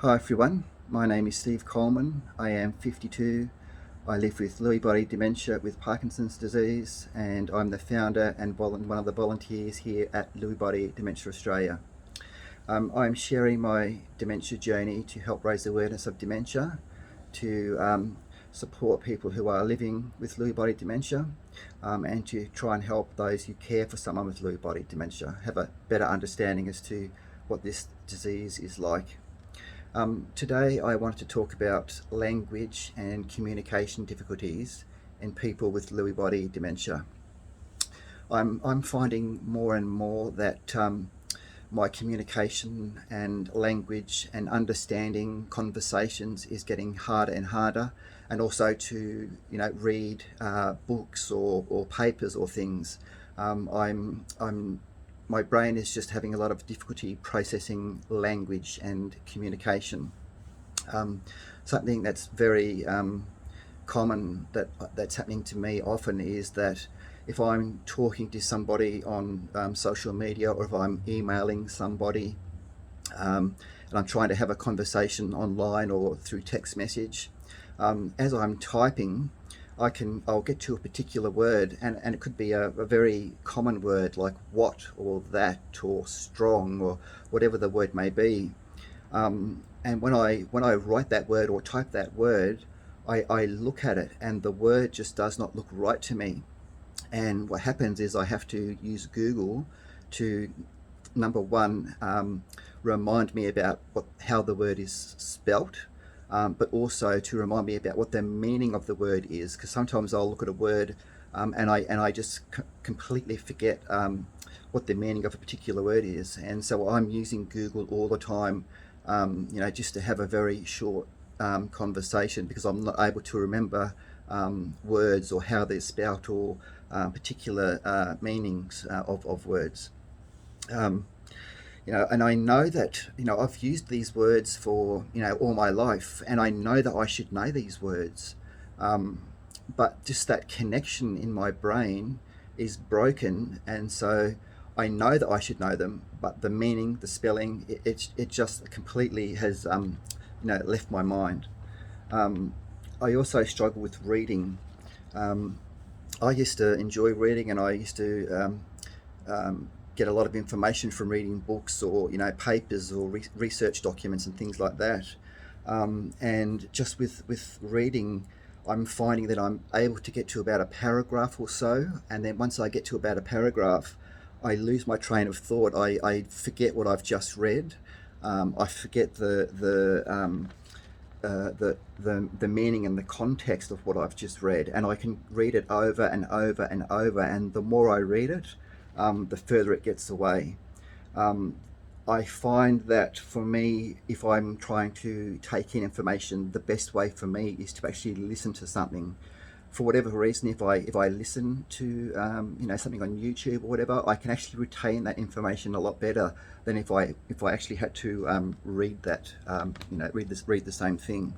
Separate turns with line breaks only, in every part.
Hi everyone, my name is Steve Coleman. I am 52. I live with Lewy Body Dementia with Parkinsons Disease, and I'm the founder and one of the volunteers here at Lewy Body Dementia Australia. I'm sharing my dementia journey to help raise awareness of dementia, to support people who are living with Lewy Body Dementia, and to try and help those who care for someone with Lewy Body Dementia have a better understanding as to what this disease is like. Today I wanted to talk about language and communication difficulties in people with Lewy body dementia. I'm finding more and more that my communication and language and understanding conversations is getting harder and harder, and also to read books or papers or things. I'm My brain is just having a lot of difficulty processing language and communication. Um, Something that's very common that's happening to me often is that if I'm talking to somebody on social media, or if I'm emailing somebody, and I'm trying to have a conversation online or through text message, as I'm typing, I'll get to a particular word, and it could be a very common word like what or that or strong or whatever the word may be. And when I write that word or type that word, I look at it and the word just does not look right to me. And what happens is I have to use Google to, number one, remind me about how the word is spelt, but also to remind me about what the meaning of the word is. Because sometimes I'll look at a word, and I just completely forget what the meaning of a particular word is. And so I'm using Google all the time, just to have a very short conversation, because I'm not able to remember words or how they're spelt, or particular meanings of words. Um, and I know that I've used these words for all my life, and I know that I should know these words, um, but just that connection in my brain is broken, and so I know that I should know them, but the meaning, the spelling, it just completely has left my mind. Um, I also struggle with reading. Um, I used to enjoy reading, and I used to get a lot of information from reading books or papers or research documents and things like that. And just with reading, I'm finding that I'm able to get to about a paragraph or so, and then once I get to about a paragraph, I lose my train of thought. I forget what I've just read. I forget the meaning and the context of what I've just read, and I can read it over and over and over. And the more I read it, the further it gets away. Um, I find that for me, if I'm trying to take in information, the best way for me is to actually listen to something. For whatever reason, if I listen to something on YouTube or whatever, I can actually retain that information a lot better than if I actually had to read that read the same thing.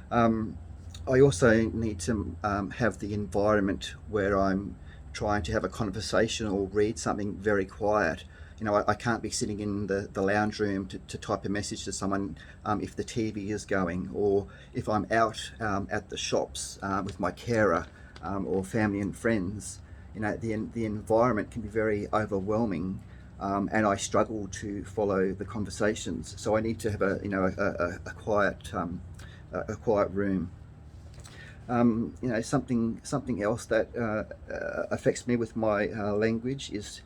Um, I also need to have the environment where I'm trying to have a conversation or read something very quiet. I can't be sitting in the lounge room to type a message to someone if the TV is going, or if I'm out at the shops with my carer, or family and friends. The environment can be very overwhelming, and I struggle to follow the conversations. So I need to have a quiet room. Something else that affects me with my language is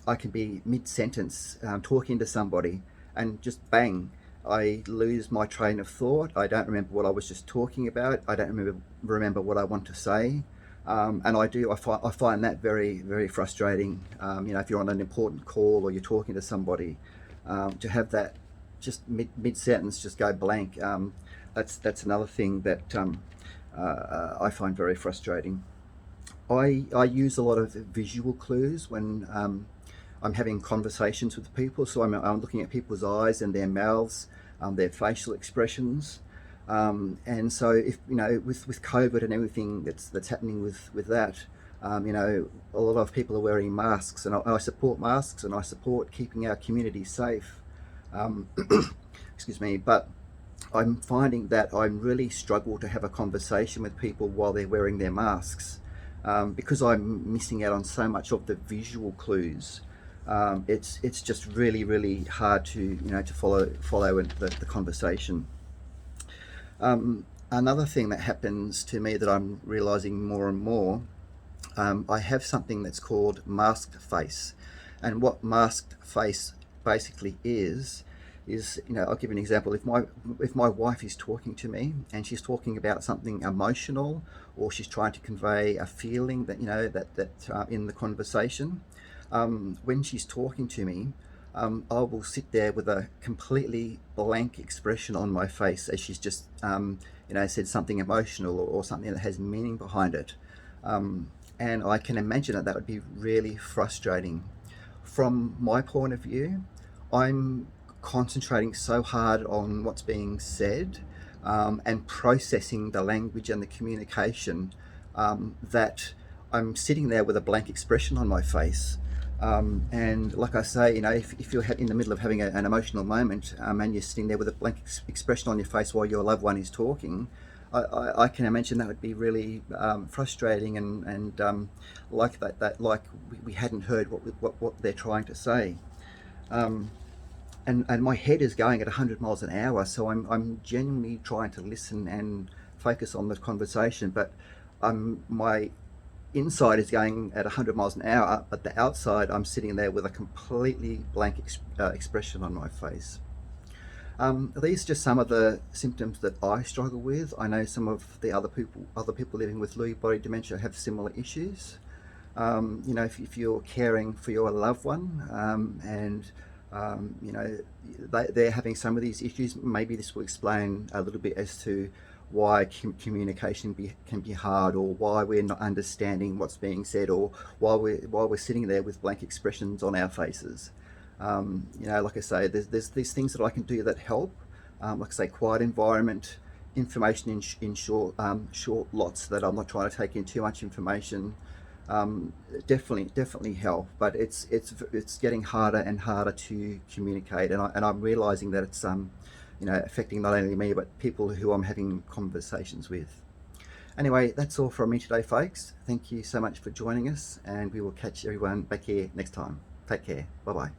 I can be mid-sentence talking to somebody, and just bang, I lose my train of thought. I don't remember what I was just talking about. I don't remember what I want to say. And I find that very, very frustrating. If you're on an important call or you're talking to somebody, to have that just mid sentence just go blank. That's another thing that I find very frustrating. I use a lot of visual clues when I'm having conversations with people. So I'm looking at people's eyes and their mouths, their facial expressions. And so if with COVID and everything that's happening with that, a lot of people are wearing masks, and I support masks, and I support keeping our community safe. Um, excuse me, but I'm finding that I really struggle to have a conversation with people while they're wearing their masks, because I'm missing out on so much of the visual clues. It's just really hard to to follow the conversation. Another thing that happens to me that I'm realizing more and more, I have something that's called masked face, and what masked face basically is, I'll give you an example. If my wife is talking to me and she's talking about something emotional, or she's trying to convey a feeling that in the conversation, when she's talking to me, I will sit there with a completely blank expression on my face as she's just said something emotional, or something that has meaning behind it. And I can imagine that would be really frustrating. From my point of view, I'm concentrating so hard on what's being said, and processing the language and the communication, that I'm sitting there with a blank expression on my face. And like I say, if you're in the middle of having an emotional moment, and you're sitting there with a blank expression on your face while your loved one is talking, I can imagine that would be really frustrating, and like we hadn't heard what they're trying to say. And my head is going at 100 miles an hour, so I'm genuinely trying to listen and focus on the conversation, but my inside is going at 100 miles an hour, but the outside, I'm sitting there with a completely blank expression on my face. These are just some of the symptoms that I struggle with. I know some of the other people living with Lewy body dementia have similar issues. If you're caring for your loved one, and they're having some of these issues, maybe this will explain a little bit as to why communication can be hard, or why we're not understanding what's being said, or why we're sitting there with blank expressions on our faces. Like I say, there's these things that I can do that help. Like I say, quiet environment, information in short lots, that I'm not trying to take in too much information. Definitely help, but it's getting harder and harder to communicate, and I'm realizing that it's affecting not only me, but people who I'm having conversations with. Anyway, that's all from me today, folks. Thank you so much for joining us, and we will catch everyone back here next time. Take care. Bye bye.